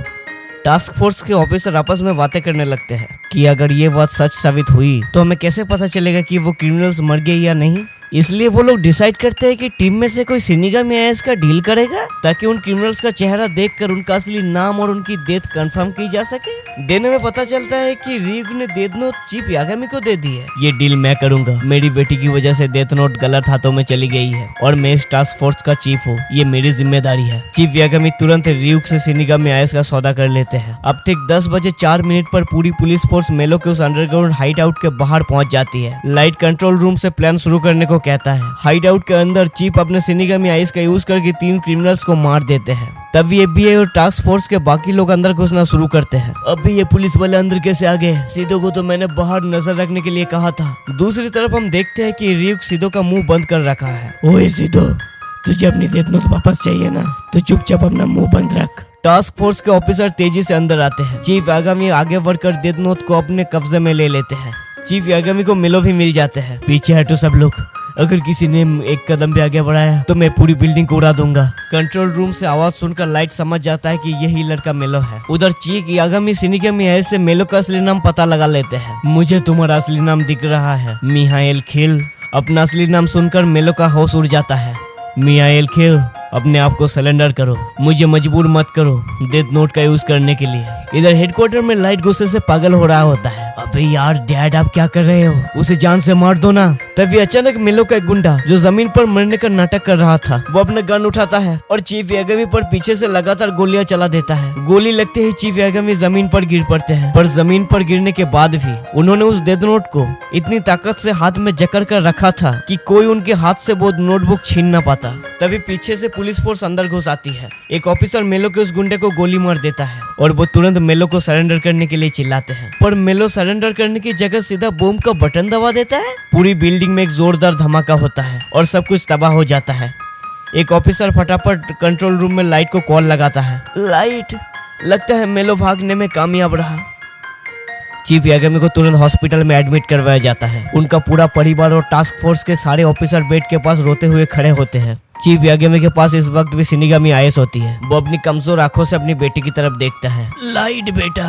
टास्क फोर्स के ऑफिसर आपस में बातें करने लगते हैं कि अगर ये बात सच साबित हुई तो हमें कैसे पता चलेगा कि वो क्रिमिनल्स मर गए या नहीं। इसलिए वो लोग डिसाइड करते हैं कि टीम में से कोई शिनिगामी आईएएस का डील करेगा ताकि उन क्रिमिनल्स का चेहरा देखकर उनका असली नाम और उनकी डेथ कंफर्म की जा सके। देने में पता चलता है कि रीग ने डेथ नोट चीफ यागामी को दे दी है। ये डील मैं करूंगा। मेरी बेटी की वजह से डेथ नोट गलत हाथों में चली गई है और मैं इस टास्क फोर्स का चीफ हूँ। ये मेरी जिम्मेदारी है। चीफ यागामी तुरंत रीग से शिनिगामी आईएएस का सौदा कर लेते हैं। अब ठीक 10:04 पर पूरी पुलिस फोर्स मेलो के उस अंडरग्राउंड हाइट आउट के बाहर पहुंच जाती है। लाइट कंट्रोल रूम से प्लान शुरू करने को कहता है। हाइड आउट के अंदर चीफ अपने शिनिगामी आईएएस का यूज करके 3 क्रिमिनल्स को मार देते हैं। तभी एफबीआई और टास्क फोर्स के बाकी लोग अंदर घुसना शुरू करते हैं। अभी ये पुलिस वाले अंदर कैसे आ गए? सिद्धू को तो मैंने बाहर नजर रखने के लिए कहा था। दूसरी तरफ हम देखते हैं कि रियुक सिद्धू का मुंह बंद कर रखा है। ओए सिद्धू, तुझे अपनी डेथ नोट वापस चाहिए ना, तो चुपचाप अपना मुंह बंद रख। टास्क फोर्स के ऑफिसर तेजी से अंदर आते हैं। चीफ यागामी आगे बढ़कर डेथ नोट को अपने कब्जे में ले लेते हैं। चीफ यागामी को मिलो भी मिल जाते हैं। पीछे हटो सब लोग, अगर किसी ने एक कदम भी आगे बढ़ाया तो मैं पूरी बिल्डिंग को उड़ा दूंगा। कंट्रोल रूम से आवाज सुनकर लाइट समझ जाता है कि यही लड़का मेलो है। उधर चीफ यागामी शिनिगामी आईएएस से मेलो का असली नाम पता लगा लेते हैं। मुझे तुम्हारा असली नाम दिख रहा है, मिहाइल खिल। अपना असली नाम सुनकर मेलो का होश उड़ जाता है। मिहाइल खिल, अपने आप को सरेंडर करो, मुझे मजबूर मत करो डेथ नोट का यूज करने के लिए। इधर हेडक्वार्टर में लाइट गुस्से से पागल हो रहा होता है। अबे यार डैड, आप क्या कर रहे हो? उसे जान से मार दो ना। तभी अचानक मिलो का एक गुंडा जो जमीन पर मरने का नाटक कर रहा था, वो अपना गन उठाता है और चीफ यागामी पर पीछे से लगातार गोलियां चला देता है। गोली लगते ही चीफ यागामी जमीन पर गिर पड़ते हैं, पर जमीन पर गिरने के बाद भी उन्होंने उस डेथ नोट को इतनी ताकत से हाथ में जकड़ कर रखा था कि कोई उनके हाथ से वो नोटबुक छीन न पाता। तभी पीछे से पुलिस फोर्स अंदर घुस आती है। एक ऑफिसर मेलो के उस गुंडे को गोली मार देता है और वो तुरंत मेलो को सरेंडर करने के लिए चिल्लाते हैं, पर मेलो सरेंडर करने की जगह सीधा बम का बटन दबा देता है। पूरी बिल्डिंग में एक जोरदार धमाका होता है और सब कुछ तबाह हो जाता है। एक ऑफिसर फटाफट कंट्रोल रूम में लाइट को कॉल लगाता है। लाइट, लगता है मेलो भागने में कामयाब रहा। चीफ यागामी को तुरंत हॉस्पिटल में एडमिट करवाया जाता है। उनका पूरा परिवार और टास्क फोर्स के सारे ऑफिसर बेड के पास रोते हुए खड़े होते हैं। चीफ यागामी के पास इस वक्त भी शिनिगामी आईएएस होती है। वो अपनी कमजोर आंखों से अपनी बेटी की तरफ देखता है। लाइट बेटा,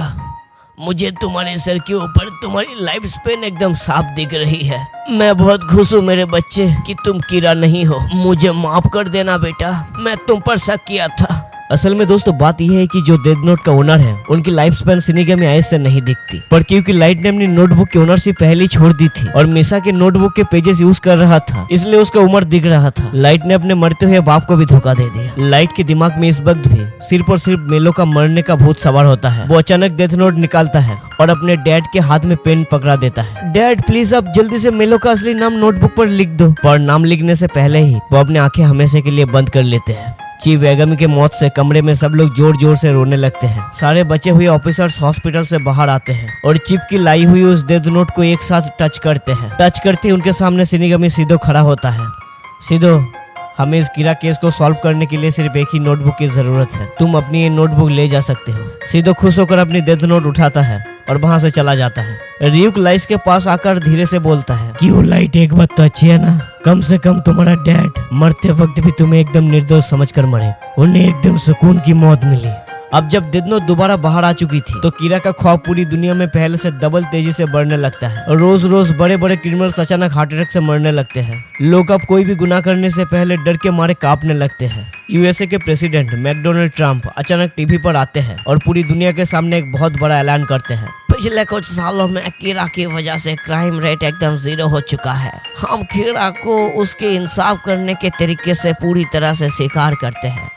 मुझे तुम्हारे सर के ऊपर तुम्हारी लाइफ स्पेन एकदम साफ दिख रही है। मैं बहुत खुश हूँ मेरे बच्चे कि तुम कीरा नहीं हो। मुझे माफ कर देना बेटा, मैं तुम पर शक किया था। असल में दोस्तों बात यह है कि जो डेथ नोट का ओनर है उनकी लाइफ स्पैन शिनिगामी आईएएस से नहीं दिखती, पर क्योंकि लाइट ने अपनी नोटबुक की ओनरशिप पहले ही छोड़ दी थी और मिसा के नोटबुक के पेजेस यूज कर रहा था, इसलिए उसका उम्र दिख रहा था। लाइट ने अपने मरते हुए बाप को भी धोखा दे दिया। लाइट के दिमाग में इस वक्त भी सिर्फ और सिर्फ मेलो का मरने का भूत सवार होता है। वो अचानक डेथ नोट निकालता है और अपने डैड के हाथ में पेन पकड़ा देता है। डैड प्लीज आप जल्दी से मेलो का असली नाम नोटबुक पर लिख दो। पर नाम लिखने से पहले ही वो अपनी आंखें हमेशा के लिए बंद कर लेते हैं। चीफ यागामी के मौत से कमरे में सब लोग जोर जोर से रोने लगते हैं। सारे बचे हुए ऑफिसर्स हॉस्पिटल से बाहर आते हैं और चीफ की लाई हुई उस डेथ नोट को एक साथ टच करते हैं। टच करते ही उनके सामने शिनिगामी सिद्धू खड़ा होता है। सिद्धू, हमें इस कीरा केस को सॉल्व करने के लिए सिर्फ एक ही नोटबुक की जरूरत है। तुम अपनी ये नोटबुक ले जा सकते हो। सिद्धू खुश होकर अपनी डेथ नोट उठाता है और वहां से चला जाता है। रियुक लाइट के पास आकर धीरे से बोलता है, क्यों लाइट, एक बात तो अच्छी है ना, कम से कम तुम्हारा डैड मरते वक्त भी तुम्हें एकदम निर्दोष समझकर मरे, उन्हें एकदम सुकून की मौत मिली। अब जब डेथ नोट दोबारा बाहर आ चुकी थी तो कीरा का खौफ पूरी दुनिया में पहले से डबल तेजी से बढ़ने लगता है और रोज रोज बड़े बड़े क्रिमिनल्स अचानक हार्ट अटैक से मरने लगते हैं। लोग अब कोई भी गुनाह करने से पहले डर के मारे कांपने लगते हैं। यूएसए के प्रेसिडेंट मैकडोनाल्ड ट्रम्प अचानक टीवी पर आते हैं और पूरी दुनिया के सामने एक बहुत बड़ा ऐलान करते हैं। पिछले कुछ सालों में कीरा की वजह से क्राइम रेट एकदम 0 हो चुका है। हम कीरा को उसके इंसाफ करने के तरीके से पूरी तरह से स्वीकार करते हैं।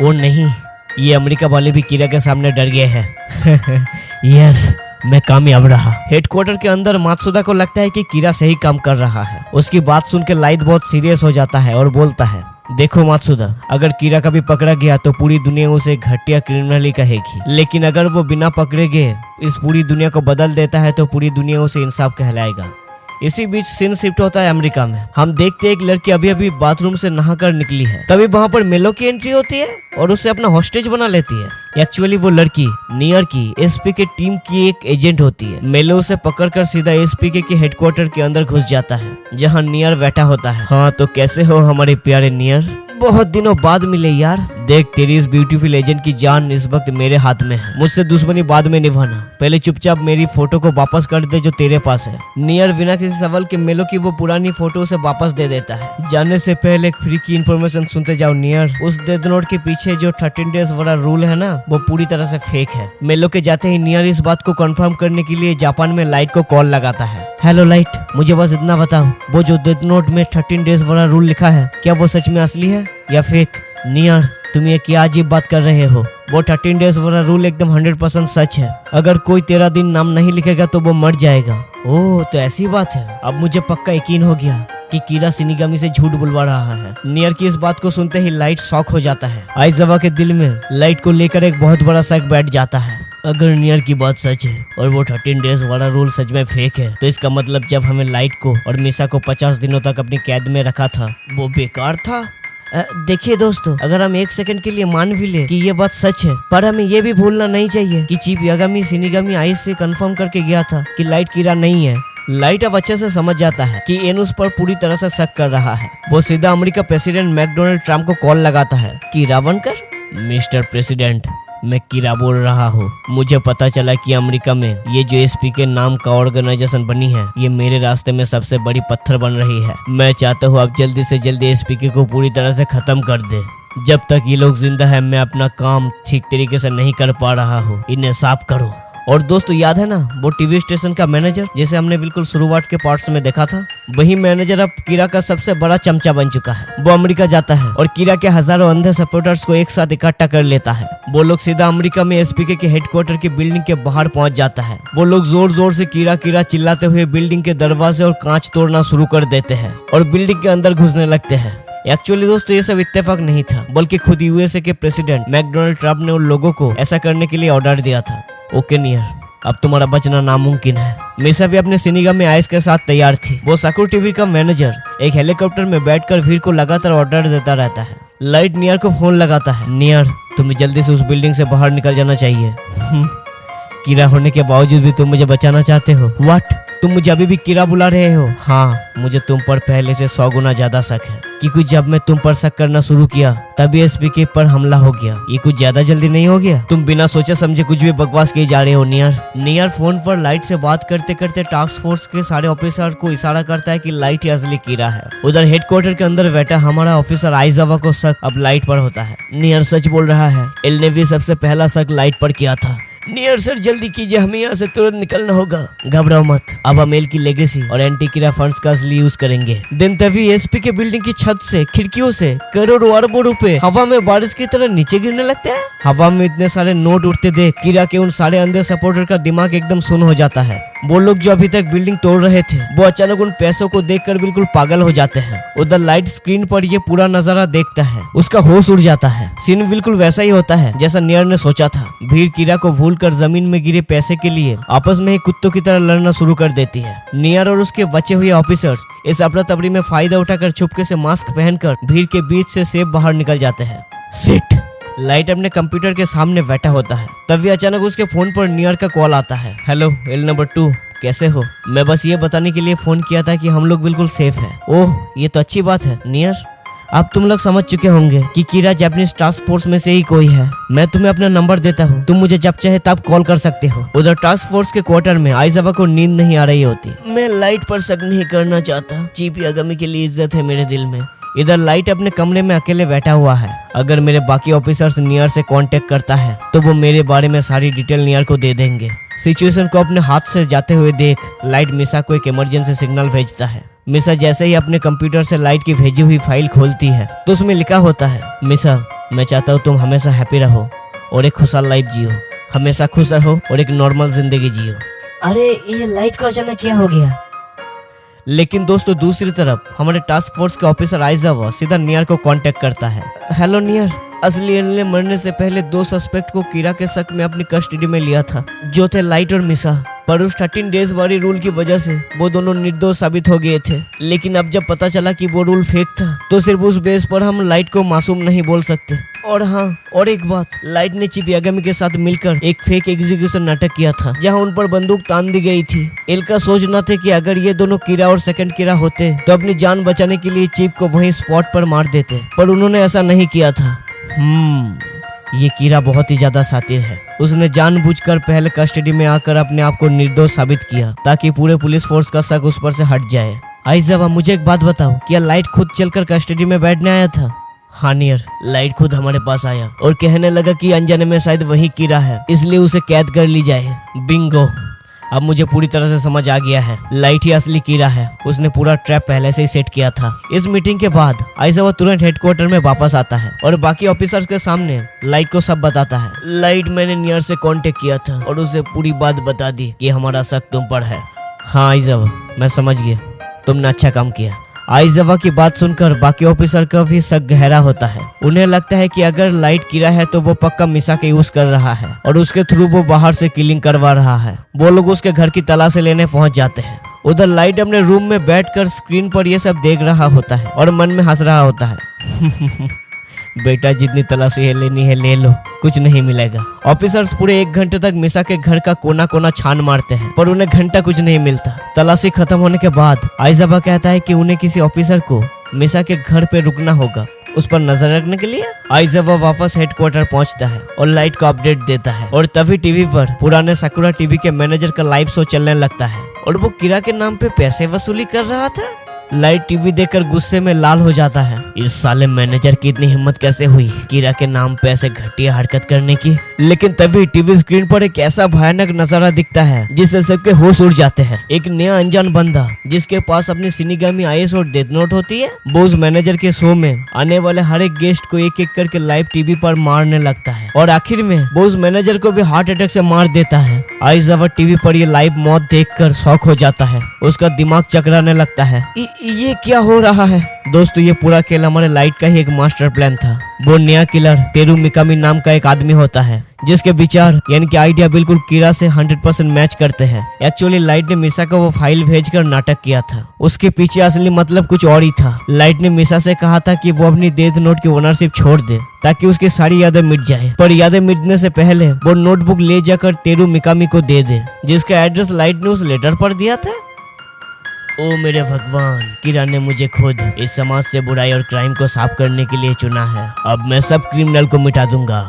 ओ नहीं, ये अमेरिका वाले भी कीरा के सामने डर गए हैं। यस, मैं कामयाब रहा। हेडक्वार्टर के अंदर मात्सुदा को लगता है कि कीरा सही काम कर रहा है। उसकी बात सुन के लाइट बहुत सीरियस हो जाता है और बोलता है, देखो मात्सुदा, अगर कीरा कभी पकड़ा गया तो पूरी दुनिया उसे घटिया क्रिमिनल ही कहेगी, लेकिन अगर वो बिना पकड़े गए इस पूरी दुनिया को बदल देता है तो पूरी दुनिया उसे इंसाफ कहलाएगा। इसी बीच सीन शिफ्ट होता है अमेरिका में। हम देखते हैं एक लड़की अभी अभी बाथरूम से नहाकर निकली है। तभी वहाँ पर मेलो की एंट्री होती है और उसे अपना हॉस्टेज बना लेती है। एक्चुअली वो लड़की नियर की एसपी के टीम की एक एजेंट होती है। मेलो उसे पकड़कर सीधा एसपी के हेडक्वार्टर के अंदर घुस जाता है जहाँ नियर बैठा होता है। हाँ तो कैसे हो हमारे प्यारे नियर, बहुत दिनों बाद मिले यार। देख, तेरी इस ब्यूटीफुल एजेंट की जान इस वक्त मेरे हाथ में है। मुझसे दुश्मनी बाद में निभाना, पहले चुपचाप मेरी फोटो को वापस कर दे जो तेरे पास है। नियर बिना किसी सवाल के मेलो की वो पुरानी फोटो उसे वापस दे देता है। जाने से पहले एक फ्री की इन्फॉर्मेशन सुनते जाओ नियर, उस डेथ नोट के पीछे जो 13 डेज वाला रूल है ना, वो पूरी तरह से फेक है। मेलो के जाते ही नियर इस बात को कंफर्म करने के लिए जापान में लाइट को कॉल लगाता है। हेलो लाइट, मुझे बस इतना बताओ, वो जो डेथ नोट में 13 डेज वाला रूल लिखा है, क्या वो सच में असली है या फेक? नियर, तुम ये क्या अजीब बात कर रहे हो? वो 13 डेज वाला रूल एकदम 100% सच है। अगर कोई 13 दिन नाम नहीं लिखेगा तो वो मर जाएगा। ओह, तो ऐसी बात है। अब मुझे पक्का यकीन हो गया कि कीरा शिनिगामी से झूठ बुलवा रहा है। नियर की इस बात को सुनते ही लाइट शॉक हो जाता है। आइजावा के दिल में लाइट को लेकर एक बहुत बड़ा शक बैठ जाता है। अगर नियर की बात सच है और वो 13 डेज वाला रूल सच में फेक है, तो इसका मतलब जब हमें लाइट को और मिसा को 50 दिनों तक अपनी कैद में रखा था वो बेकार था। देखिए दोस्तों, अगर हम 1 सेकंड के लिए मान भी ले कि ये बात सच है, पर हमें ये भी भूलना नहीं चाहिए कि चीफ यागामी शिनिगामी आइस से कंफर्म करके गया था कि लाइट कीरा नहीं है। लाइट अब अच्छे से समझ जाता है कि एन उस पर पूरी तरह से शक कर रहा है। वो सीधा अमेरिका प्रेसिडेंट मैकडोनाल्ड ट्रम्प को कॉल लगाता है। कीरा बनकर, मिस्टर प्रेसिडेंट, मैं कीरा बोल रहा हूँ। मुझे पता चला कि अमेरिका में ये जो एसपी के नाम का ऑर्गेनाइजेशन बनी है, ये मेरे रास्ते में सबसे बड़ी पत्थर बन रही है। मैं चाहता हूँ आप जल्दी से जल्दी एसपी को पूरी तरह से खत्म कर दे। जब तक ये लोग जिंदा है मैं अपना काम ठीक तरीके से नहीं कर पा रहा हूँ, इन्हें साफ करो। और दोस्तों याद है ना वो टीवी स्टेशन का मैनेजर जिसे हमने बिल्कुल शुरुआत के पार्ट्स में देखा था? वही मैनेजर अब कीरा का सबसे बड़ा चमचा बन चुका है। वो अमेरिका जाता है और कीरा के हजारों अंधे सपोर्टर्स को एक साथ इकट्ठा कर लेता है। वो लोग सीधा अमेरिका में एसपीके के हेडक्वार्टर की बिल्डिंग के बाहर पहुंच जाता है। वो लोग जोर जोर से कीरा कीरा चिल्लाते हुए बिल्डिंग के दरवाजे और कांच तोड़ना शुरू कर देते हैं और बिल्डिंग के अंदर घुसने लगते हैं। एक्चुअली दोस्तों ये सब इत्तेफाक नहीं था, बल्कि खुद यूएसए के प्रेसिडेंट मैकडोनाल्ड ट्रम्प ने उन लोगों को ऐसा करने के लिए ऑर्डर दिया था। ओके नियर, अब तुम्हारा बचना नामुमकिन है। मिसा भी अपने शिनिगामी आइस के साथ तैयार थी। वो साकुर टीवी का मैनेजर एक हेलीकॉप्टर में बैठकर भीड़ को लगातार ऑर्डर देता रहता है। लाइट नियर को फोन लगाता है। नियर, तुम्हें जल्दी से उस बिल्डिंग से बाहर निकल जाना चाहिए। कीरा होने के बावजूद भी तुम मुझे बचाना चाहते हो? व्हाट? तुम मुझे अभी भी कीरा बुला रहे हो? हाँ, मुझे तुम पर पहले से 100 गुना ज्यादा शक है, क्योंकि जब मैं तुम पर शक करना शुरू किया तभी एसपीके पर हमला हो गया। ये कुछ ज्यादा जल्दी नहीं हो गया? तुम बिना सोचे समझे कुछ भी बकवास किए जा रहे हो नियर। नियर फोन पर लाइट से बात करते करते टास्क फोर्स के सारे ऑफिसर को इशारा करता है कि लाइट ही असली कीरा है। उधर हेडक्वार्टर के अंदर बैठा हमारा ऑफिसर आइजावा को शक अब लाइट पर होता है। नियर सच बोल रहा है, एल ने भी सबसे पहला शक लाइट पर किया था। नियर सर जल्दी कीजिए, हमें यहाँ से तुरंत निकलना होगा। घबराओ मत, अब हम एल की लेगेसी और एंटी कीरा फंड्स का असली यूज करेंगे। दिन तभी एसपी के बिल्डिंग की छत से खिड़कियों से करोड़ों अरबों रुपए हवा में बारिश की तरह नीचे गिरने लगते हैं। हवा में इतने सारे नोट उड़ते देख कीरा के उन सारे अंधे सपोर्टर का दिमाग एकदम सुन्न हो जाता है। वो लोग जो अभी तक बिल्डिंग तोड़ रहे थे वो अचानक उन पैसों को देखकर बिल्कुल पागल हो जाते हैं। उधर लाइट स्क्रीन पर ये पूरा नजारा देखता है, उसका होश उड़ जाता है। सीन बिल्कुल वैसा ही होता है जैसा नियर ने सोचा था। भीड़ कीरा को भूलकर जमीन में गिरे पैसे के लिए आपस में ही कुत्तों की तरह लड़ना शुरू कर देती है। नियर और उसके बचे हुए ऑफिसर्स इस अफरा तफरी में फायदा उठाकर चुपके से मास्क पहनकर भीड़ के बीच से सेफ बाहर निकल जाते हैं। सिट! लाइट अपने कंप्यूटर के सामने बैठा होता है। तभी अचानक उसके फोन पर नियर का कॉल आता है। हेलो एल नंबर 2, कैसे हो? मैं बस ये बताने के लिए फोन किया था कि हम लोग बिल्कुल सेफ है। ओह, ये तो अच्छी बात है नियर। अब तुम लोग समझ चुके होंगे कि कीरा जापानीज टास्क फोर्स में से ही कोई है। मैं तुम्हें अपना नंबर देता हूँ, तुम मुझे जब चाहे तब कॉल कर सकते हो। उधर टास्क फोर्स के क्वार्टर में आइजावा को नींद नहीं आ रही होती। मैं लाइट पर शक नहीं करना चाहता, चीफ यागामी के लिए इज्जत है मेरे दिल में। इधर लाइट अपने कमरे में अकेले बैठा हुआ है। अगर मेरे बाकी ऑफिसर्स नियर से कांटेक्ट करता है तो वो मेरे बारे में सारी डिटेल नियर को दे देंगे। सिचुएशन को अपने हाथ से जाते हुए देख लाइट मिसा को एक इमरजेंसी सिग्नल भेजता है। मिसा जैसे ही अपने कंप्यूटर से लाइट की भेजी हुई फाइल खोलती है तो उसमें लिखा होता है, मिसा मैं चाहता हूँ तुम हमेशा हैप्पी रहो और एक खुशहाल लाइफ जियो, हमेशा खुश रहो और एक नॉर्मल जिंदगी जियो। अरे ये लाइट को अचानक क्या हो गया? लेकिन दोस्तों दूसरी तरफ हमारे टास्क फोर्स के ऑफिसर आइजावा सीधा नियर को कांटेक्ट करता है। हेलो नियर, असली एल मरने से पहले 2 सस्पेक्ट को कीरा के शक में अपनी कस्टडी में लिया था, जो थे लाइट और मिसा। पर उस 13 डेज वाली रूल की वजह से वो दोनों निर्दोष साबित हो गए थे। लेकिन अब जब पता चला कि वो रूल फेक था तो सिर्फ उस बेस पर हम लाइट को मासूम नहीं बोल सकते। और हाँ, और एक बात, लाइट ने चीफ यागामी के साथ मिलकर एक फेक एग्जीक्यूशन नाटक किया था जहां उन पर बंदूक तान दी गई थी। एल का सोचना था कि अगर ये दोनों कीरा और सेकंड कीरा होते तो अपनी जान बचाने के लिए चीफ को वहीं स्पॉट पर मार देते, पर उन्होंने ऐसा नहीं किया था। ये कीरा बहुत ही ज्यादा शातिर है। उसने जानबूझकर पहले कस्टडी में आकर अपने आप को निर्दोष साबित किया ताकि पूरे पुलिस फोर्स का शक उस पर से हट जाए। आइजावा मुझे एक बात बताओ, क्या लाइट खुद चलकर कस्टडी में बैठने आया था? हाँ नियर, लाइट खुद हमारे पास आया और कहने लगा कि अनजाने में शायद वही कीरा है, इसलिए उसे कैद कर ली जाए। बिंगो, अब मुझे पूरी तरह से समझ आ गया है, लाइट ही असली कीरा है। उसने पूरा ट्रैप पहले से ही सेट किया था। इस मीटिंग के बाद आइजावा तुरंत हेडक्वार्टर में वापस आता है और बाकी ऑफिसर्स के सामने लाइट को सब बताता है। लाइट, मैंने नियर से कांटेक्ट किया था और उसे पूरी बात बता दी कि हमारा शक तुम पर है। हाँ आइजावा, मैं समझ गया, तुमने अच्छा काम किया। आइजावा की बात सुनकर बाकी ऑफिसर का भी शक गहरा होता है। उन्हें लगता है कि अगर लाइट कीरा है तो वो पक्का मिसा के यूज कर रहा है और उसके थ्रू वो बाहर से किलिंग करवा रहा है। वो लोग उसके घर की तलाशी लेने पहुंच जाते हैं। उधर लाइट अपने रूम में बैठकर स्क्रीन पर ये सब देख रहा होता है और मन में हंस रहा होता है। बेटा, जितनी तलाशी है लेनी है ले लो, कुछ नहीं मिलेगा। ऑफिसर्स पूरे 1 घंटे तक मिसा के घर का कोना कोना छान मारते हैं पर उन्हें घंटा कुछ नहीं मिलता। तलाशी खत्म होने के बाद आइजावा कहता है कि उन्हें किसी ऑफिसर को मिसा के घर पे रुकना होगा उस पर नजर रखने के लिए। आइजावा वापस हेडक्वार्टर पहुंचता है और लाइट को अपडेट देता है और तभी टीवी पर पुराने साकुरा टीवी के मैनेजर का लाइव शो चलने लगता है और वो कीरा के नाम पे पैसे वसूली कर रहा था। लाइट टीवी देखकर गुस्से में लाल हो जाता है। इस साले मैनेजर की इतनी हिम्मत कैसे हुई कीरा के नाम पे ऐसे घटिया हरकत करने की। लेकिन तभी टीवी स्क्रीन पर एक ऐसा भयानक नजारा दिखता है जिससे सबके होश उड़ जाते हैं। एक नया अनजान बंदा जिसके पास अपनी शिनिगामी आईएस और डेथ नोट होती है, वो उस मैनेजर के शो में आने वाले हर एक गेस्ट को एक एक करके लाइव टीवी पर मारने लगता है और आखिर में वो उस मैनेजर को भी हार्ट अटैक से मार देता है। आइजावा टीवी पर ये लाइव मौत देखकर शॉक हो जाता है, उसका दिमाग चकराने लगता है। ये क्या हो रहा है? दोस्तों, ये पूरा खेल हमारे लाइट का ही एक मास्टर प्लान था। वो नया किलर तेरू मिकामी नाम का एक आदमी होता है जिसके विचार यानी कि आइडिया बिल्कुल कीरा से 100% मैच करते हैं। एक्चुअली लाइट ने मिसा को वो फाइल भेजकर नाटक किया था, उसके पीछे असली मतलब कुछ और ही था। लाइट ने मिसा से कहा था कि वो अपनी डेथ नोट की ओनरशिप छोड़ दे ताकि उसकी सारी यादें मिट जाए, पर यादें मिटने से पहले वो नोटबुक ले जाकर तेरू मिकामी को दे दे जिसका एड्रेस लाइट ने उस लेटर पर दिया था। ओ मेरे भगवान, कीरा ने मुझे खुद इस समाज से बुराई और क्राइम को साफ करने के लिए चुना है। अब मैं सब क्रिमिनल को मिटा दूंगा।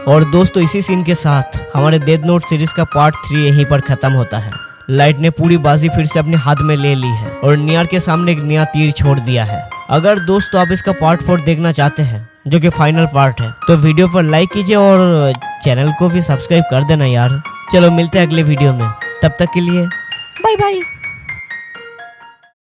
और दोस्तों, इसी सीन के साथ हमारे डेथ नोट सीरीज का पार्ट 3 यहीं पर खत्म होता है। लाइट ने पूरी बाजी फिर से अपने हाथ में ले ली है और नियर के सामने एक नया तीर छोड़ दिया है। अगर दोस्तों आप इसका पार्ट 4 देखना चाहते हैं जो कि फाइनल पार्ट है तो वीडियो पर लाइक कीजिए और चैनल को भी सब्सक्राइब कर देना यार। चलो मिलते हैं अगले वीडियो में, तब तक के लिए बाय बाय।